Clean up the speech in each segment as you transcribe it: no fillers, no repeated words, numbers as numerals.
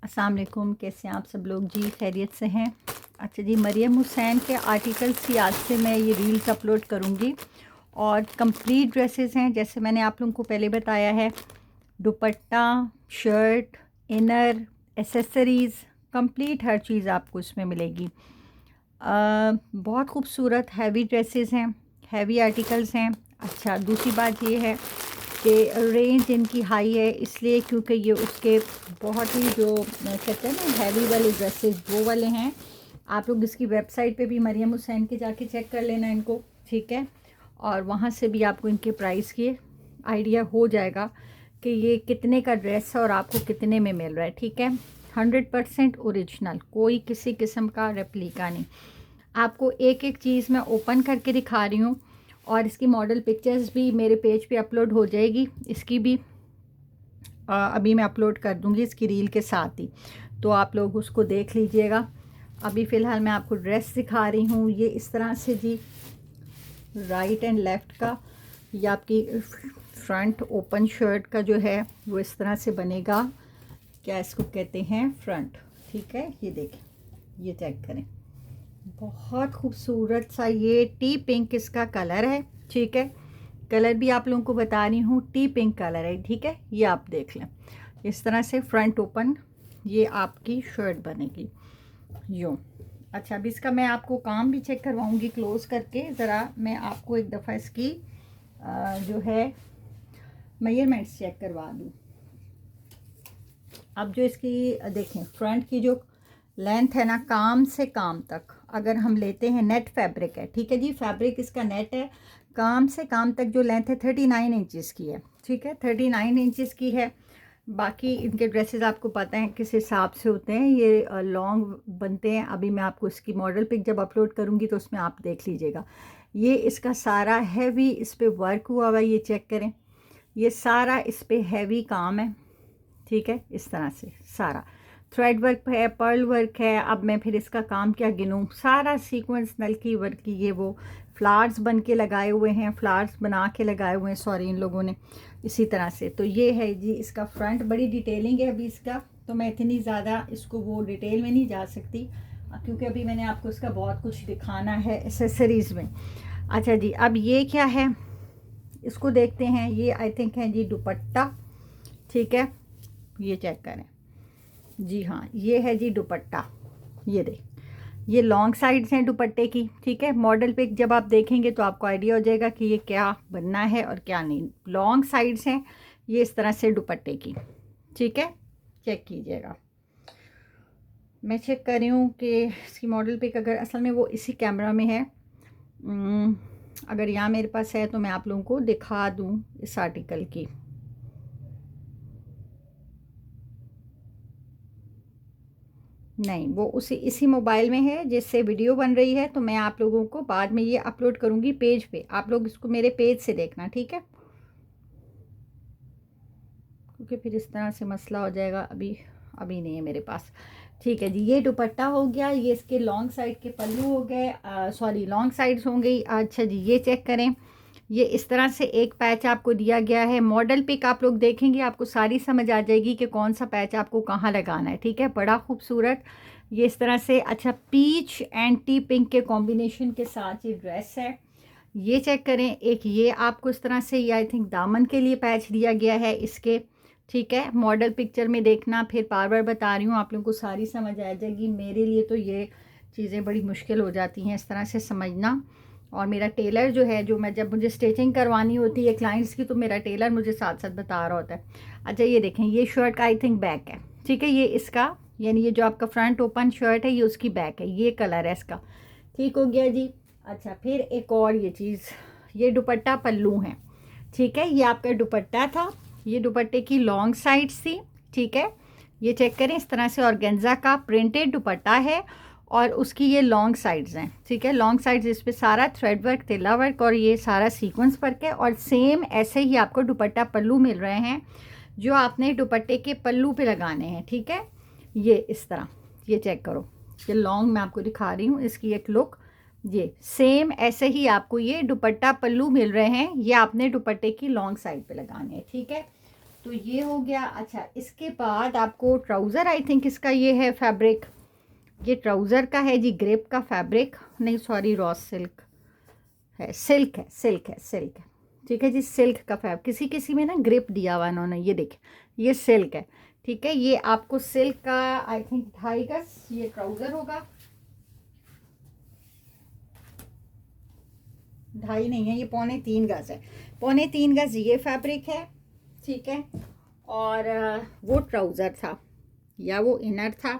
अस्सलाम वालेकुम, कैसे हैं आप सब लोग जी? खैरियत से हैं? अच्छा जी, मरियम हुसैन के आर्टिकल्स की आज से मैं ये रील्स अपलोड करूँगी और कंप्लीट ड्रेसेस हैं जैसे मैंने आप लोगों को पहले बताया है। Dupatta, shirt, inner, accessories, complete हर चीज़ आपको इसमें मिलेगी। बहुत खूबसूरत हैवी ड्रेसेस हैं, हैवी आर्टिकल्स हैं। अच्छा, दूसरी बात ये है कि रेंज इनकी हाई है इसलिए क्योंकि ये उसके बहुत ही जो कहते हैं ना हैवी वाले ड्रेसेस वो वाले हैं। आप लोग इसकी वेबसाइट पे भी मरियम हुसैन के जाके चेक कर लेना इनको, ठीक है? और वहाँ से भी आपको इनके प्राइस की आइडिया हो जाएगा कि ये कितने का ड्रेस है और आपको कितने में मिल रहा है, ठीक है? 100% ओरिजिनल, कोई किसी किस्म का रेप्लिका नहीं। आपको एक एक चीज़ मैं ओपन करके दिखा रही हूँ और इसकी मॉडल पिक्चर्स भी मेरे पेज पे अपलोड हो जाएगी। इसकी भी अभी मैं अपलोड कर दूँगी इसकी रील के साथ ही, तो आप लोग उसको देख लीजिएगा। अभी फ़िलहाल मैं आपको ड्रेस दिखा रही हूँ। ये इस तरह से जी, राइट एंड लेफ़्ट का ये आपकी फ्रंट ओपन शर्ट का जो है वो इस तरह से बनेगा। क्या इसको कहते हैं, फ्रंट, ठीक है? ये देखें, ये चेक करें, बहुत खूबसूरत सा ये टी पिंक इसका कलर है, ठीक है? कलर भी आप लोगों को बता रही हूँ, टी पिंक कलर है, ठीक है? ये आप देख लें, इस तरह से फ्रंट ओपन ये आपकी शर्ट बनेगी यूँ। अच्छा, अब इसका मैं आपको काम भी चेक करवाऊँगी क्लोज़ करके। ज़रा मैं आपको एक दफ़ा इसकी जो है मेजरमेंट्स चेक करवा दूँ। अब जो इसकी देखें फ्रंट की जो लेंथ है ना, काम से काम तक अगर हम लेते हैं, नेट फैब्रिक है, ठीक है जी? फैब्रिक इसका नेट है। काम से काम तक जो लेंथ है 39 इंचज़ की है, ठीक है? 39 इंचज़ की है। बाकी इनके ड्रेसेस आपको पता है किस हिसाब से होते हैं, ये लॉन्ग बनते हैं। अभी मैं आपको इसकी मॉडल पिक जब अपलोड करूँगी तो उसमें आप देख लीजिएगा। ये इसका सारा हैवी इस पर वर्क हुआ हुआ है, ये चेक करें, ये सारा इस पर हैवी काम है, ठीक है? इस तरह से सारा थ्रेड वर्क है, पर्ल वर्क है। अब मैं फिर इसका काम क्या गिनूँ, सारा सीक्वेंस नलकी वर्क की, ये वो फ्लावर्स बन के लगाए हुए हैं, फ्लावर्स बना के लगाए हुए हैं, सॉरी, इन लोगों ने इसी तरह से। तो ये है जी इसका फ्रंट, बड़ी डिटेलिंग है अभी इसका, तो मैं इतनी ज़्यादा इसको वो डिटेल में नहीं जा सकती क्योंकि अभी मैंने आपको इसका बहुत कुछ दिखाना है एसेसरीज़ में। अच्छा जी, अब ये क्या है इसको देखते हैं। ये आई थिंक है जी दुपट्टा, ठीक है? ये चेक करें जी, हाँ, ये है जी दुपट्टा। ये देख, ये लॉन्ग साइड्स हैं दुपट्टे की, ठीक है? मॉडल पिक जब आप देखेंगे तो आपको आइडिया हो जाएगा कि ये क्या बनना है और क्या नहीं। लॉन्ग साइड्स हैं ये इस तरह से दुपट्टे की, ठीक है? चेक कीजिएगा। मैं चेक कर रही हूँ कि इसकी मॉडल पिक अगर असल में वो इसी कैमरा में है, अगर यहाँ मेरे पास है तो मैं आप लोगों को दिखा दूँ इस आर्टिकल की। नहीं, वो उसी इसी मोबाइल में है जिससे वीडियो बन रही है, तो मैं आप लोगों को बाद में ये अपलोड करूँगी पेज पे। आप लोग इसको मेरे पेज से देखना, ठीक है? क्योंकि फिर इस तरह से मसला हो जाएगा। अभी नहीं है मेरे पास, ठीक है जी? ये दुपट्टा हो गया, ये इसके लॉन्ग साइड के पल्लू हो गए, सॉरी लॉन्ग साइड्स हो गई। अच्छा जी, ये चेक करें, ये इस तरह से एक पैच आपको दिया गया है। मॉडल पिक आप लोग देखेंगे आपको सारी समझ आ जाएगी कि कौन सा पैच आपको कहाँ लगाना है, ठीक है? बड़ा खूबसूरत ये इस तरह से। अच्छा, पीच एंड टी पिंक के कॉम्बिनेशन के साथ ये ड्रेस है, ये चेक करें। एक ये आपको इस तरह से, ये आई थिंक दामन के लिए पैच दिया गया है इसके, ठीक है? मॉडल पिक्चर में देखना, फिर बार बार बता रही हूँ, आप लोगों को सारी समझ आ जाएगी। मेरे लिए तो ये चीज़ें बड़ी मुश्किल हो जाती हैं इस तरह से समझना। और मेरा टेलर जो है, जो मैं जब मुझे स्टिचिंग करवानी होती है क्लाइंट्स की, तो मेरा टेलर मुझे साथ साथ बता रहा होता है। अच्छा, ये देखें, ये शर्ट का आई थिंक बैक है, ठीक है? ये इसका यानी ये जो आपका फ्रंट ओपन शर्ट है ये उसकी बैक है, ये कलर है इसका, ठीक हो गया जी? अच्छा, फिर एक और ये चीज़, ये दुपट्टा पल्लू है, ठीक है? ये आपका दुपट्टा था, ये दुपट्टे की लॉन्ग साइड्स थी, ठीक है? ये चेक करें, इस तरह से ऑर्गेन्जा का प्रिंटेड दुपट्टा है और उसकी ये लॉन्ग साइड्स हैं, ठीक है? लॉन्ग साइड्स, इस पे सारा थ्रेड वर्क, तिल्ला वर्क और ये सारा सीक्वेंस वर्क है। और सेम ऐसे ही आपको दुपट्टा पल्लू मिल रहे हैं जो आपने दुपट्टे के पल्लू पे लगाने हैं, ठीक है? ये इस तरह, ये चेक करो, ये लॉन्ग मैं आपको दिखा रही हूँ इसकी एक लुक। ये सेम ऐसे ही आपको ये दुपट्टा पल्लू मिल रहे हैं, ये आपने दुपट्टे की लॉन्ग साइड पे लगाने हैं, ठीक है? तो ये हो गया। अच्छा, इसके बाद आपको ट्राउज़र, आई थिंक इसका ये है फैब्रिक, ये ट्राउज़र का है जी, ग्रेप का फैब्रिक, नहीं सॉरी रॉ सिल्क है, सिल्क है, सिल्क है, सिल्क है, ठीक है जी, सिल्क का फैब्रिक। किसी किसी में ना ग्रिप दिया हुआ इन्होंने, ये देखिए ये सिल्क है, ठीक है। ये आपको सिल्क का आई थिंक 2.5 गज ये ट्राउज़र होगा, 2.5 नहीं है ये, 3.25 गज है, 3.25 गज ये फैब्रिक है, ठीक है। और वो ट्राउज़र था या वो इनर था,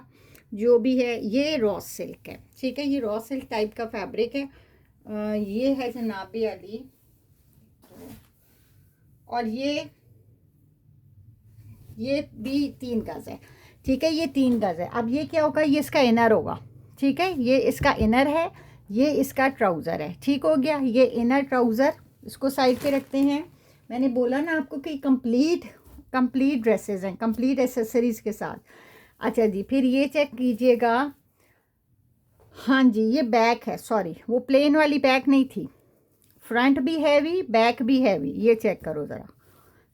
जो भी है, ये रॉ सिल्क है, ठीक है। ये रॉ सिल्क टाइप का फैब्रिक है। ये है जनाब अली, और ये भी 3 गज है, ठीक है, ये 3 गज है। अब ये क्या होगा, ये इसका इनर होगा, ठीक है, ये इसका इनर है, ये इसका ट्राउज़र है, ठीक हो गया। ये इनर ट्राउज़र, इसको साइड पे रखते हैं। मैंने बोला ना आपको कि कंप्लीट ड्रेसेस हैं, कंप्लीट एसेसरीज़ के साथ। अच्छा जी, फिर ये चेक कीजिएगा, हाँ जी, ये बैक है, सॉरी वो प्लेन वाली बैक नहीं थी, फ्रंट भी हैवी बैक भी हैवी, ये चेक करो ज़रा,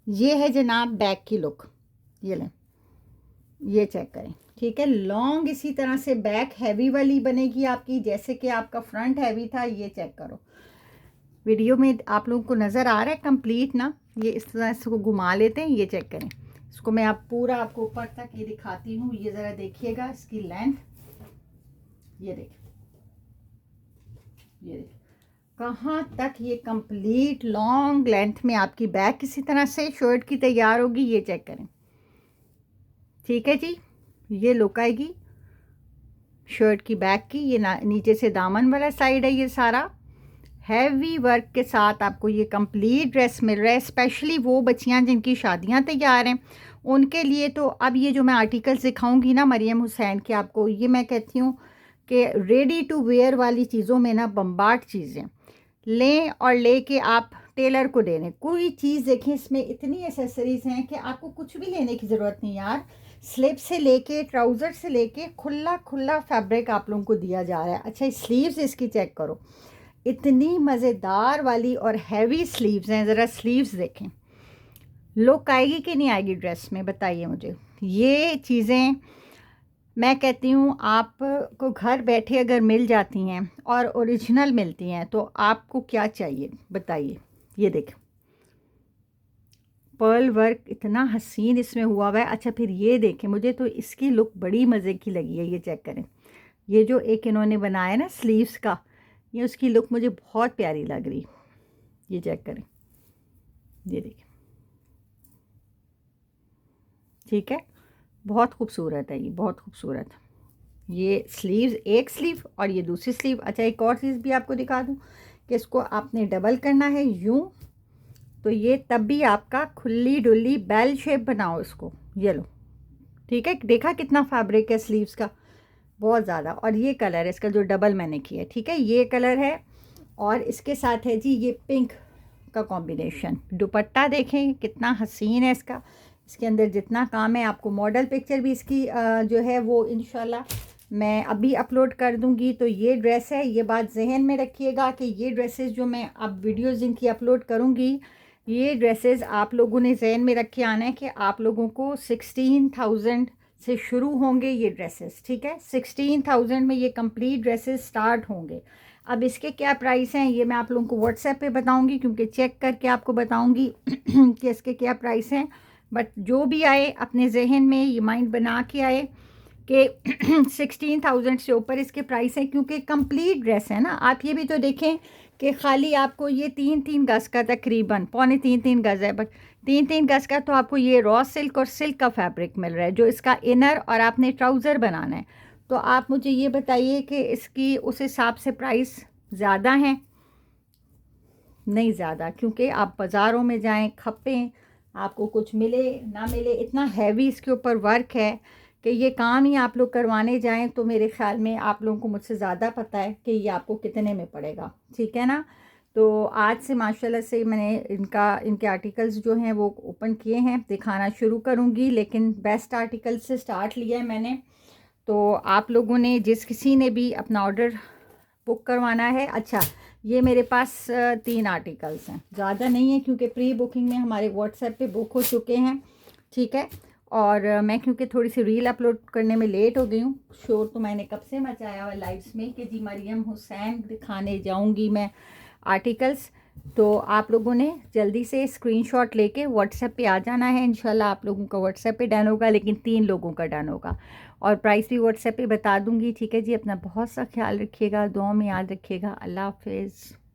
ये है जनाब बैक की लुक, ये लें, ये चेक करें, ठीक है। लॉन्ग इसी तरह से बैक हैवी वाली बनेगी आपकी, जैसे कि आपका फ्रंट हैवी था, ये चेक करो। वीडियो में आप लोगों को नज़र आ रहा है कंप्लीट ना, ये इस तरह से घुमा लेते हैं, ये चेक करें इसको, मैं आप पूरा आपको ऊपर तक ये दिखाती हूँ, ये ज़रा देखिएगा इसकी लेंथ, ये देखिए, ये देखिए कहाँ तक ये कंप्लीट लॉन्ग लेंथ में आपकी बैक किसी तरह से शर्ट की तैयार होगी, ये चेक करें, ठीक है जी। ये लुक आएगी शर्ट की बैक की, ये नीचे से दामन वाला साइड है, ये सारा हैवी वर्क के साथ आपको ये कंप्लीट ड्रेस मिल रहा है। स्पेशली वो बच्चियां जिनकी शादियां तैयार हैं उनके लिए तो अब ये जो मैं आर्टिकल्स दिखाऊंगी ना मरियम हुसैन के आपको, ये मैं कहती हूँ कि रेडी टू वेयर वाली चीज़ों में ना बम्बाट चीज़ें लें और लेके आप टेलर को दे दें। कोई चीज़ देखें, इसमें इतनी एसेसरीज़ हैं कि आपको कुछ भी लेने की ज़रूरत नहीं यार। स्लिप से लेके ट्राउज़र से लेके खुला खुला फैब्रिक आप लोगों को दिया जा रहा है। अच्छा, स्लीव्स इसकी चेक करो, इतनी मज़ेदार वाली और हैवी स्लीव्स हैं, ज़रा स्लीव्स देखें, लुक आएगी कि नहीं आएगी ड्रेस में, बताइए मुझे। ये चीज़ें मैं कहती हूँ आपको घर बैठे अगर मिल जाती हैं और ओरिजिनल मिलती हैं तो आपको क्या चाहिए बताइए। ये देखें पर्ल वर्क इतना हसीन इसमें हुआ हुआ है। अच्छा, फिर ये देखें, मुझे तो इसकी लुक बड़ी मज़े की लगी है, ये चेक करें, ये जो एक इन्होंने बनाया ना स्लीव्स का, ये उसकी लुक मुझे बहुत प्यारी लग रही, ये चेक करें, ये देखें, ठीक है, बहुत खूबसूरत है ये, बहुत खूबसूरत। ये स्लीव्स, एक स्लीव और ये दूसरी स्लीव। अच्छा, एक और चीज़ भी आपको दिखा दूँ कि इसको आपने डबल करना है यूँ, तो ये तब भी आपका खुली डुली बेल शेप बनाओ इसको, ये लो, ठीक है। देखा कितना फैब्रिक है स्लीव्स का, बहुत ज़्यादा। और ये कलर है इसका जो डबल मैंने किया है, ठीक है, ये कलर है। और इसके साथ है जी ये पिंक का कॉम्बिनेशन। दुपट्टा देखें कितना हसीन है इसका, इसके अंदर जितना काम है, आपको मॉडल पिक्चर भी इसकी जो है वो इंशाल्लाह मैं अभी अपलोड कर दूंगी। तो ये ड्रेस है, ये बात जहन में रखिएगा कि ये ड्रेसेस जो मैं अब वीडियोज़ इनकी अपलोड करूँगी, ये ड्रेसेस आप लोगों ने जहन में रख के आना है कि आप लोगों को 16,000 से शुरू होंगे ये ड्रेसेस, ठीक है। 16,000 में ये कंप्लीट ड्रेसेस स्टार्ट होंगे। अब इसके क्या प्राइस हैं ये मैं आप लोगों को व्हाट्सएप पे बताऊंगी, क्योंकि चेक करके आपको बताऊंगी कि इसके क्या प्राइस हैं। बट जो भी आए अपने जहन में ये माइंड बना के आए कि 16,000 से ऊपर इसके प्राइस हैं, क्योंकि कंप्लीट ड्रेस है ना। आप ये भी तो देखें कि खाली आपको ये 3-3 गज़ का, तकरीबन 2.25-3 गज़ है, बट 3-3 गज़ का तो आपको ये रॉ सिल्क और सिल्क का फैब्रिक मिल रहा है, जो इसका इनर और आपने ट्राउज़र बनाना है। तो आप मुझे ये बताइए कि इसकी उस हिसाब से प्राइस ज़्यादा हैं? नहीं ज़्यादा, क्योंकि आप बाज़ारों में जाएं, खपें, आपको कुछ मिले ना मिले, इतना हैवी इसके ऊपर वर्क है कि ये काम ही आप लोग करवाने जाएं तो मेरे ख़्याल में आप लोगों को मुझसे ज़्यादा पता है कि ये आपको कितने में पड़ेगा, ठीक है ना। तो आज से माशाल्लाह से मैंने इनके आर्टिकल्स जो हैं वो ओपन किए हैं, दिखाना शुरू करूँगी, लेकिन बेस्ट आर्टिकल से स्टार्ट लिया है मैंने। तो आप लोगों ने जिस किसी ने भी अपना ऑर्डर बुक करवाना है, अच्छा ये मेरे पास 3 आर्टिकल्स हैं, ज़्यादा नहीं है क्योंकि प्री बुकिंग में हमारे व्हाट्सएप पे बुक हो चुके हैं। ठीक है। और मैं क्योंकि थोड़ी सी रील अपलोड करने में लेट हो गई हूँ, शोर तो मैंने कब से मचाया हुआ लाइव्स में कि जी मरियम हुसैन दिखाने जाऊँगी मैं आर्टिकल्स। तो आप लोगों ने जल्दी से स्क्रीनशॉट लेके व्हाट्सएप पे आ जाना है। इंशाल्लाह आप लोगों का व्हाट्सएप पे डन होगा, लेकिन 3 लोगों का डन होगा। और प्राइस भी व्हाट्सएप पे बता दूँगी। ठीक है जी, अपना बहुत सा ख्याल रखिएगा, दुआ में याद रखिएगा। अल्लाह हाफिज़।